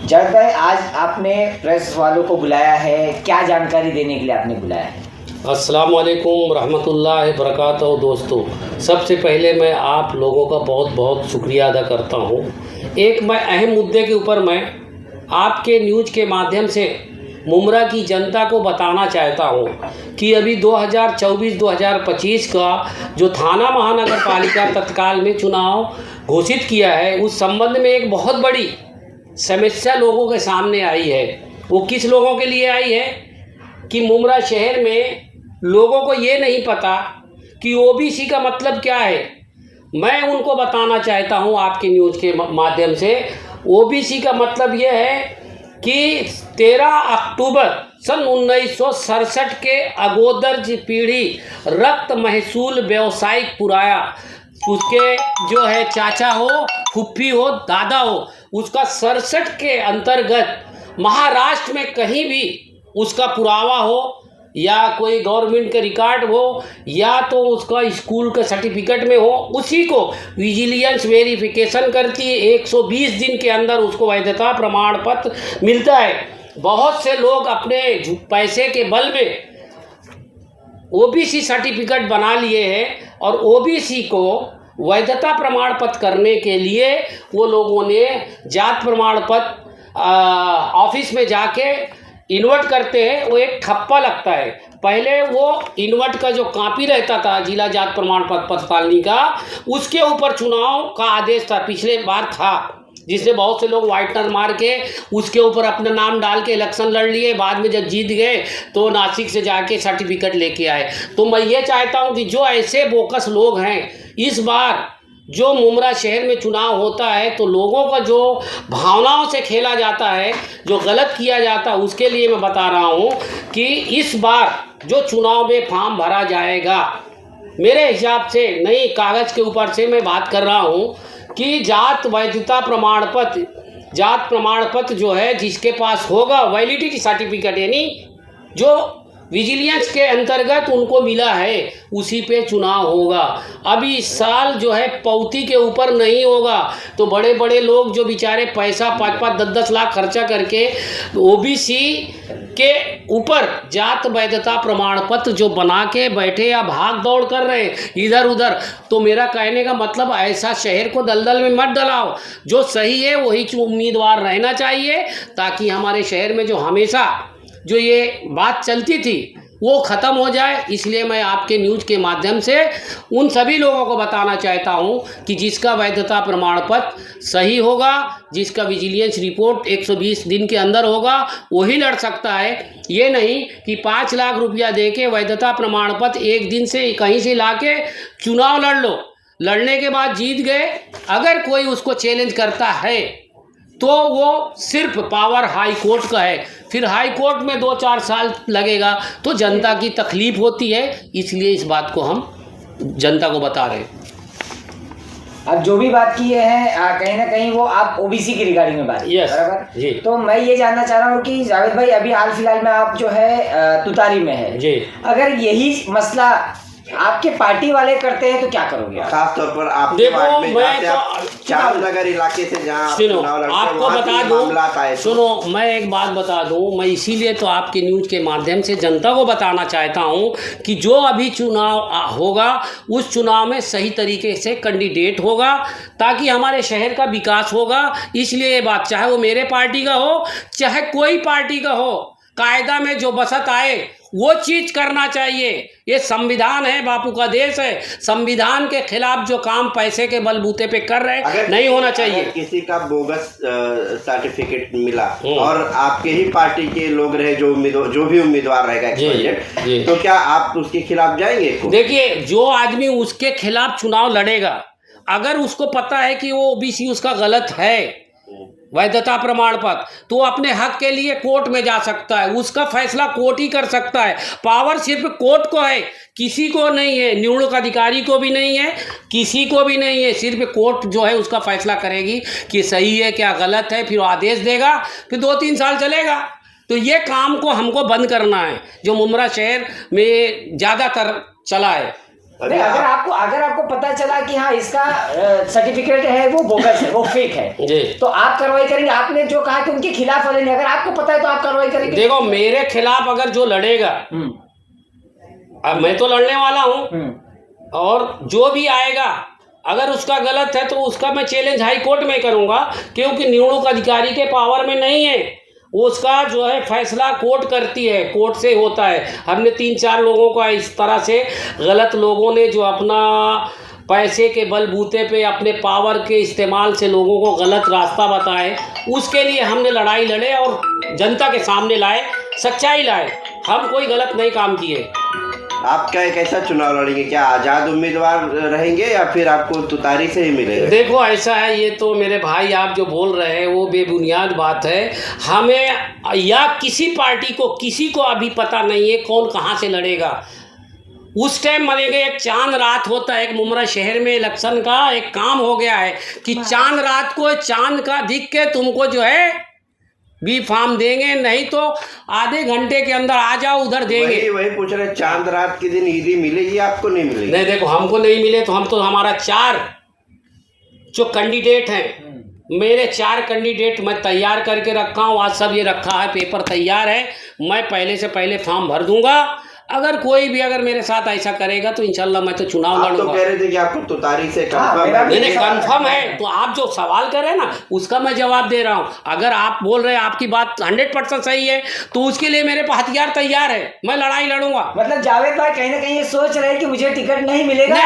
जावेद भाई, आज आपने प्रेस वालों को बुलाया है, क्या जानकारी देने के लिए आपने बुलाया है? अस्सलाम वालेकुम रहमतुल्लाहि बरकातहू। दोस्तों, सबसे पहले मैं आप लोगों का बहुत बहुत शुक्रिया अदा करता हूँ। एक मैं अहम मुद्दे के ऊपर मैं आपके न्यूज़ के माध्यम से मुमरा की जनता को बताना चाहता हूँ कि अभी 2024-2025 का जो थाना महानगर पालिका तत्काल में चुनाव घोषित किया है, उस संबंध में एक बहुत बड़ी समस्या लोगों के सामने आई है। वो किस लोगों के लिए आई है कि मुमरा शहर में लोगों को ये नहीं पता कि ओबीसी का मतलब क्या है। मैं उनको बताना चाहता हूँ आपके न्यूज़ के माध्यम से। ओबीसी का मतलब ये है कि 13 अक्टूबर सन 1967 के अगोदर जी पीढ़ी रक्त महसूल व्यवसायिक पुराया, उसके जो है चाचा हो, फुफ्फी हो, दादा हो, उसका 67 के अंतर्गत महाराष्ट्र में कहीं भी उसका पुरावा हो या कोई गवर्नमेंट का रिकॉर्ड हो या तो उसका स्कूल का सर्टिफिकेट में हो, उसी को विजिलेंस वेरिफिकेशन करती है। 120 दिन के अंदर उसको वैधता प्रमाण पत्र मिलता है। बहुत से लोग अपने पैसे के बल में ओबीसी सर्टिफिकेट बना लिए हैं और ओबीसी को वैधता प्रमाण पत्र करने के लिए वो लोगों ने जात प्रमाण पत्र ऑफिस में जाके इन्वर्ट करते हैं। वो एक ठप्पा लगता है। पहले वो इन्वर्ट का जो कॉपी रहता था जिला जात प्रमाण पत्र पालनी का, उसके ऊपर चुनाव का आदेश था, पिछले बार था, जिससे बहुत से लोग वाइटनर मार के उसके ऊपर अपना नाम डाल के इलेक्शन लड़ लिए। बाद में जब जीत गए तो नासिक से जाके सर्टिफिकेट लेके आए। तो मैं ये चाहता हूँ कि जो ऐसे बोकस लोग हैं, इस बार जो मुमरा शहर में चुनाव होता है तो लोगों का जो भावनाओं से खेला जाता है, जो गलत किया जाता है, उसके लिए मैं बता रहा हूँ कि इस बार जो चुनाव में फॉर्म भरा जाएगा, मेरे हिसाब से नई कागज़ के ऊपर से मैं बात कर रहा हूँ कि जात वैधता प्रमाण पत्र, जात प्रमाण पत्र जो है जिसके पास होगा वैलिडिटी सर्टिफिकेट, यानी जो विजिलेंस के अंतर्गत उनको मिला है, उसी पे चुनाव होगा। अभी इस साल जो है पौती के ऊपर नहीं होगा। तो बड़े बड़े लोग जो बेचारे पैसा 5-5, 10-10 लाख खर्चा करके ओबीसी के ऊपर जात वैधता प्रमाण पत्र जो बना के बैठे या भाग दौड़ कर रहे हैं इधर उधर, तो मेरा कहने का मतलब ऐसा शहर को दलदल में मत डलाओ। जो सही है वही उम्मीदवार रहना चाहिए, ताकि हमारे शहर में जो हमेशा जो ये बात चलती थी वो ख़त्म हो जाए। इसलिए मैं आपके न्यूज़ के माध्यम से उन सभी लोगों को बताना चाहता हूं कि जिसका वैधता प्रमाण पत्र सही होगा, जिसका विजिलेंस रिपोर्ट 120 दिन के अंदर होगा, वही लड़ सकता है। ये नहीं कि 5 लाख रुपया दे के वैधता प्रमाण पत्र एक दिन से कहीं से ला के चुनाव लड़ लो, लड़ने के बाद जीत गए, अगर कोई उसको चैलेंज करता है तो वो सिर्फ पावर हाई कोर्ट का है। फिर हाई कोर्ट में 2-4 साल लगेगा तो जनता की तकलीफ होती है। इसलिए इस बात को हम जनता को बता रहे हैं। अब जो भी बात की है कहीं ना कहीं वो आप ओबीसी की रिगार्डिंग में बात की, बराबर जी। तो मैं ये जानना चाह रहा हूँ कि जावेद भाई, अभी हाल फिलहाल में आप जो है तुतारी में है जी, अगर यही मसला आपके पार्टी वाले करते हैं तो क्या करोगे? खास तौर पर आप देखो, मैं तो चारुनगर इलाके से जहाँ आपको बता दूं, सुनो, मैं एक बात बता दूं, मैं इसीलिए तो आपके न्यूज़ के माध्यम से जनता को बताना चाहता हूं कि जो अभी चुनाव होगा उस चुनाव में सही तरीके से कैंडिडेट होगा, ताकि हमारे शहर का विकास होगा। इसलिए ये बात, चाहे वो मेरे पार्टी का हो चाहे कोई पार्टी का हो, कायदा में जो बसत आए वो चीज़ करना चाहिए। ये संविधान है, बापू का देश है। संविधान के खिलाफ जो काम पैसे के बलबूते पे कर रहे हैं, नहीं होना चाहिए। किसी का बोगस सर्टिफिकेट मिला और आपके ही पार्टी के लोग रहे जो भी उम्मीदवार रहेगा, तो क्या आप उसके खिलाफ जाएंगे? देखिए, जो आदमी उसके खिलाफ चुनाव लड़ेगा, अगर उसको पता है कि वो ओबीसी उसका गलत है वैधता प्रमाण पत्र, तो अपने हक के लिए कोर्ट में जा सकता है। उसका फैसला कोर्ट ही कर सकता है। पावर सिर्फ कोर्ट को है, किसी को नहीं है, नियुक्त अधिकारी को भी नहीं है, किसी को भी नहीं है। सिर्फ कोर्ट जो है उसका फैसला करेगी कि सही है क्या गलत है, फिर आदेश देगा, फिर 2-3 साल चलेगा। तो ये काम को हमको बंद करना है, जो मुमरा शहर में ज़्यादातर चला है। नहीं, अगर आपको पता चला कि हाँ इसका सर्टिफिकेट है वो बोगस है, वो फेक है जी, तो आप कार्रवाई करेंगे? आपने जो कहा कि उनके खिलाफ वाले नहीं, अगर आपको पता है तो आप कार्रवाई करेंगे? देखो मेरे खिलाफ अगर जो लड़ेगा, अब मैं तो लड़ने वाला हूँ, और जो भी आएगा अगर उसका गलत है तो उसका मैं चैलेंज हाई कोर्ट में करूँगा, क्योंकि नियुक्त अधिकारी के पावर में नहीं है, उसका जो है फैसला कोर्ट करती है, कोर्ट से होता है। हमने 3-4 लोगों का इस तरह से गलत लोगों ने जो अपना पैसे के बलबूते पे अपने पावर के इस्तेमाल से लोगों को गलत रास्ता बताए, उसके लिए हमने लड़ाई लड़े और जनता के सामने लाए, सच्चाई लाए। हम कोई गलत नहीं काम किए। आप क्या कैसा चुनाव लड़ेंगे? क्या आज़ाद उम्मीदवार रहेंगे या फिर आपको तुतारी से ही मिलेगा? देखो ऐसा है, ये तो मेरे भाई आप जो बोल रहे हैं वो बेबुनियाद बात है। हमें या किसी पार्टी को, किसी को अभी पता नहीं है कौन कहाँ से लड़ेगा। उस टाइम मरेंगे, एक चांद रात होता है, एक मुमरा शहर में इलेक्शन का एक काम हो गया है कि चांद रात को चांद का दिख के तुमको जो है बी फार्म देंगे, नहीं तो आधे घंटे के अंदर आ जाओ उधर देंगे। वही पूछ रहे, चांद रात के दिन ईदी मिलेगी आपको? नहीं मिलेगी? नहीं, देखो हमको नहीं मिले तो हम तो, हमारा 4 जो कैंडिडेट हैं, मेरे 4 कैंडिडेट मैं तैयार करके रखा हूँ। आज सब ये रखा है, पेपर तैयार है, मैं पहले से पहले फॉर्म भर दूंगा। अगर कोई भी अगर मेरे साथ ऐसा करेगा तो इंशाल्लाह मैं तो चुनाव लड़ूंगा। आप तो कह रहे थे कि आपको तुतारी से कंफर्म है। नहीं, कंफर्म है। तो आप जो सवाल कर रहे हैं ना उसका मैं जवाब दे रहा हूँ। अगर आप बोल रहे हैं आपकी बात 100% सही है तो उसके लिए मेरे पास हथियार तैयार है, मैं लड़ाई लड़ूंगा। मतलब जावेद भाई कहीं ना कहीं ये सोच रहे हैं कि मुझे टिकट नहीं मिलेगा?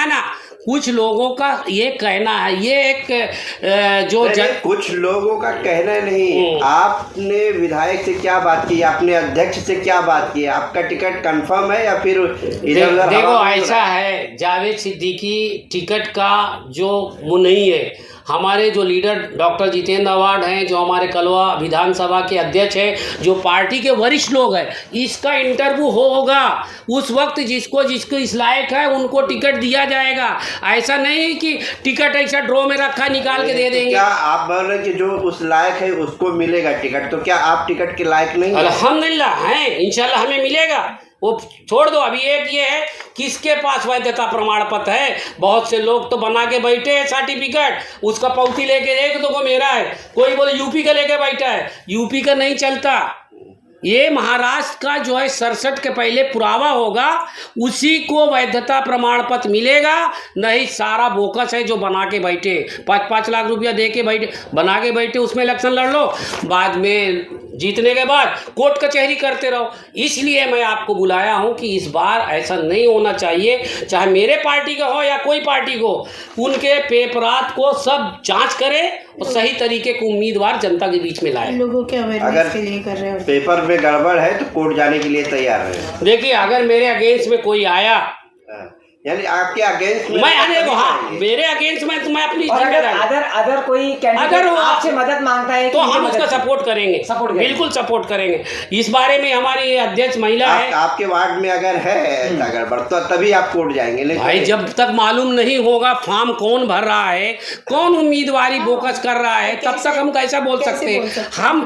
ना, कुछ लोगों का ये कहना है, ये एक जो कुछ लोगों का कहना नहीं। आपने विधायक से क्या बात की, आपने अध्यक्ष से क्या बात की? आपका टिकट कंफर्म है या फिर इधर? देखो ऐसा है, जावेद सिद्दीकी टिकट का जो मुनई है, हमारे जो लीडर डॉक्टर जितेंद्र अवार्ड हैं, जो हमारे कलवा विधानसभा के अध्यक्ष हैं, जो पार्टी के वरिष्ठ लोग हैं, इसका इंटरव्यू होगा। उस वक्त जिसको इस लायक है उनको टिकट दिया जाएगा। ऐसा नहीं कि टिकट ऐसा ड्रॉ में रखा निकाल के दे देंगे। क्या आप बोल रहे कि जो उस लायक है उसको मिलेगा टिकट? तो क्या आप टिकट के लायक नहीं? अल्हम्दुलिल्लाह हैं, इंशाल्लाह हमें मिलेगा। वो छोड़ दो, अभी एक ये है किसके पास वैधता प्रमाण पत्र है। बहुत से लोग तो बना के बैठे हैं सर्टिफिकेट, उसका पौती लेके एक दो को मेरा है, कोई बोले यूपी का लेके बैठा है। यूपी का नहीं चलता, ये महाराष्ट्र का जो है 67 के पहले पुरावा होगा, उसी को वैधता प्रमाण पत्र मिलेगा। नहीं सारा बोकस है जो बना के बैठे, 5-5 लाख रुपया दे के बैठे, बना के बैठे, उसमें इलेक्शन लड़ लो, बाद में जीतने के बाद कोर्ट कचहरी करते रहो। इसलिए मैं आपको बुलाया हूं कि इस बार ऐसा नहीं होना चाहिए, चाहे मेरे पार्टी का हो या कोई पार्टी को, उनके पेपरात को सब जांच करे और सही तरीके के उम्मीदवार जनता के बीच में लाए। लोगों के अवेयरनेस के लिए कर रहे हैं। पेपर में गड़बड़ है तो कोर्ट जाने के लिए तैयार है। देखिए अगर मेरे अगेंस्ट में कोई आया, यानी आपके अगेंस्ट में, मैं आने को, हाँ मेरे अगेंस्ट में तो मैं अपनी अगर कोई कैंडिडेट आपसे मदद मांगता है तो हम उसका सपोर्ट करेंगे, बिल्कुल सपोर्ट करेंगे। इस बारे में हमारी अध्यक्ष महिला है। आपके वार्ड में अगर है गड़बड़ तो तभी आप कोर्ट जाएंगे? नहीं भाई, जब तक मालूम नहीं होगा फॉर्म कौन भर रहा है, कौन उम्मीदवारी बोकस कर रहा है, तब तक हम कैसा बोल सकते हैं? हम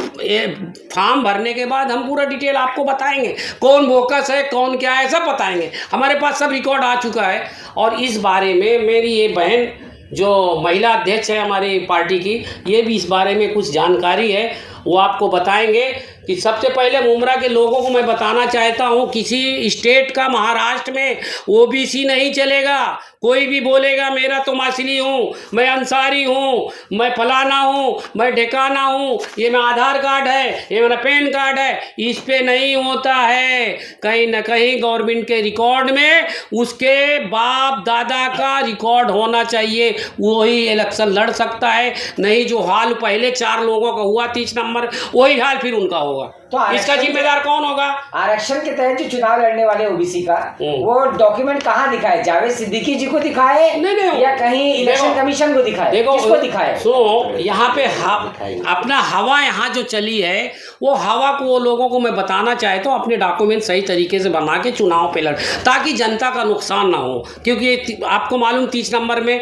फॉर्म भरने के बाद हम पूरा डिटेल आपको बताएंगे, कौन बोकस है कौन क्या है सब बताएंगे। हमारे पास सब रिकॉर्ड आ चुका है। और इस बारे में मेरी ये बहन जो महिला अध्यक्ष है हमारी पार्टी की, ये भी इस बारे में कुछ जानकारी है, वो आपको बताएंगे। कि सबसे पहले मुमरा के लोगों को मैं बताना चाहता हूँ, किसी स्टेट का महाराष्ट्र में ओबीसी नहीं चलेगा। कोई भी बोलेगा मेरा तो मासली हूँ, मैं अंसारी हूँ, मैं फलाना हूँ, मैं ढेकाना हूँ, ये मेरा आधार कार्ड है, ये मेरा पैन कार्ड है, इस पे नहीं होता है। कहीं ना कहीं गवर्नमेंट के रिकॉर्ड में उसके बाप दादा का रिकॉर्ड होना चाहिए, वही इलेक्शन लड़ सकता है। नहीं जो हाल पहले 4 लोगों का हुआ 30 नंबर, वही हाल फिर उनका होगा। तो इसका जिम्मेदार कौन होगा? आरक्षण के तहत जो चुनाव लड़ने वाले ओबीसी का वो डॉक्यूमेंट कहाँ दिखाए? जावेद सिद्दीकी जी को दिखाए नहीं, या कहीं इलेक्शन कमीशन को दिखाए? देखो किसको दिखाए? सुनो, यहाँ पे अपना हवा यहाँ जो चली है वो हवा को वो लोगों को मैं बताना चाहता हूँ, अपने डॉक्यूमेंट सही तरीके से बना के चुनाव पे लड़, ताकि जनता का नुकसान ना हो। क्योंकि आपको मालूम 30 नंबर में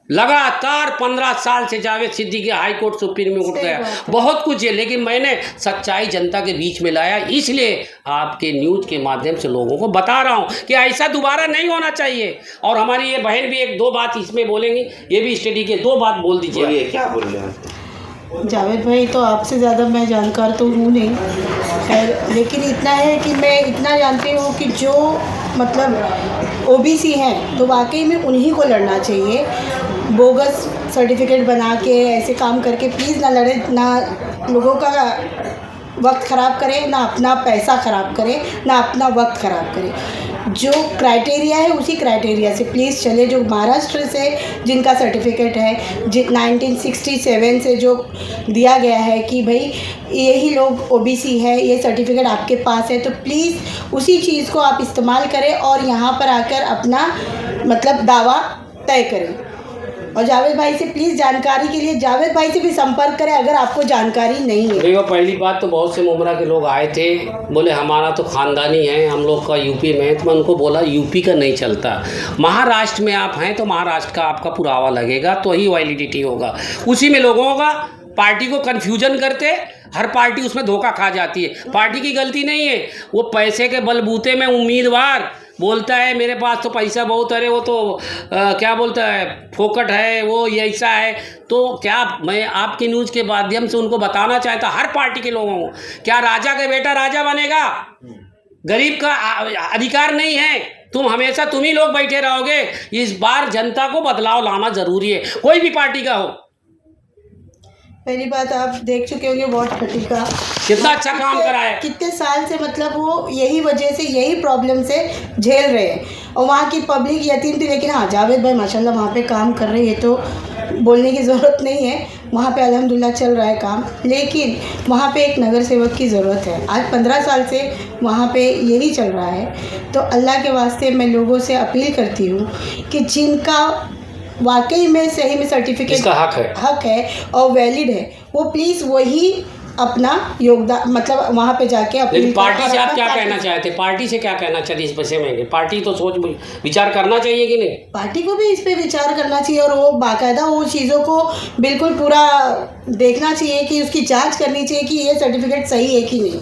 लगातार 15 साल से Javed Siddiqui high court supreme court गया, बहुत कुछ है, लेकिन मैंने सच्चाई जनता के बीच में लाया, इसलिए आपके न्यूज़ के माध्यम से लोगों को बता रहा हूँ कि ऐसा दोबारा नहीं होना चाहिए। और हमारी ये बहन भी एक दो बात इसमें बोलेंगी, ये भी स्टडी के 2 बात बोल दीजिए। क्या बोल रहे हैं जावेद भाई? तो आपसे ज़्यादा मैं जानकार तो हूँ नहीं, खैर, लेकिन इतना है कि मैं इतना जानती हूँ कि जो मतलब ओबीसी हैं तो वाकई में उन्हीं को लड़ना चाहिए। बोगस सर्टिफिकेट बना के ऐसे काम करके प्लीज़ ना लड़े, ना लोगों का वक्त ख़राब करें, ना अपना पैसा ख़राब करें, ना अपना वक्त ख़राब करें। जो क्राइटेरिया है उसी क्राइटेरिया से प्लीज़ चले। जो महाराष्ट्र से जिनका सर्टिफिकेट है 1967 से जो दिया गया है कि भाई यही लोग ओबीसी है, ये सर्टिफिकेट आपके पास है, तो प्लीज़ उसी चीज़ को आप इस्तेमाल करें और यहाँ पर आकर अपना मतलब दावा तय करें। और जावेद भाई से प्लीज़ जानकारी के लिए जावेद भाई से भी संपर्क करें अगर आपको जानकारी नहीं है। देखो, पहली बात तो बहुत से मुमरा के लोग आए थे, बोले हमारा तो ख़ानदानी है, हम लोग का यूपी में है, तो मैं उनको बोला यूपी का नहीं चलता, महाराष्ट्र में आप हैं तो महाराष्ट्र का आपका पुरावा लगेगा तो ही वैलिडिटी होगा। उसी में लोगों का पार्टी को कन्फ्यूजन करते, हर पार्टी उसमें धोखा खा जाती है। पार्टी की गलती नहीं है, वो पैसे के बलबूते में उम्मीदवार बोलता है मेरे पास तो पैसा बहुत, अरे वो तो क्या बोलता है फोकट है, वो ये ऐसा है। तो क्या मैं आपके न्यूज़ के माध्यम से उनको बताना चाहता हर पार्टी के लोगों को, क्या राजा का बेटा राजा बनेगा? गरीब का अधिकार नहीं है, हमेशा तुम ही लोग बैठे रहोगे। इस बार जनता को बदलाव लाना ज़रूरी है, कोई भी पार्टी का हो। पहली बात आप देख चुके होंगे वॉट खटी का कितना अच्छा काम करा है, कितने साल से मतलब वो यही वजह से यही प्रॉब्लम से झेल रहे हैं और वहाँ की पब्लिक यतीम थी। लेकिन हाँ, जावेद भाई माशाल्लाह वहाँ पे काम कर रहे हैं, तो बोलने की ज़रूरत नहीं है, वहाँ पे अल्हम्दुलिल्लाह चल रहा है काम। लेकिन वहाँ पे एक नगर सेवक की ज़रूरत है। आज 15 साल से वहाँ पे यही चल रहा है। तो अल्लाह के वास्ते मैं लोगों से अपील करती हूँ कि जिनका वाकई में सही में सर्टिफिकेट हक है और वैलिड है, वो प्लीज़ वही अपना योगदान मतलब वहाँ पे जाके अपनी पार्टी से आप क्या कहना चाहते हैं? पार्टी से क्या कहना चाहिए इस विषय में? पार्टी तो सोच विचार करना चाहिए कि नहीं? पार्टी को भी इस पे विचार करना चाहिए और वो बाकायदा वो चीज़ों को बिल्कुल पूरा देखना चाहिए कि उसकी जांच करनी चाहिए कि ये सर्टिफिकेट सही है कि नहीं।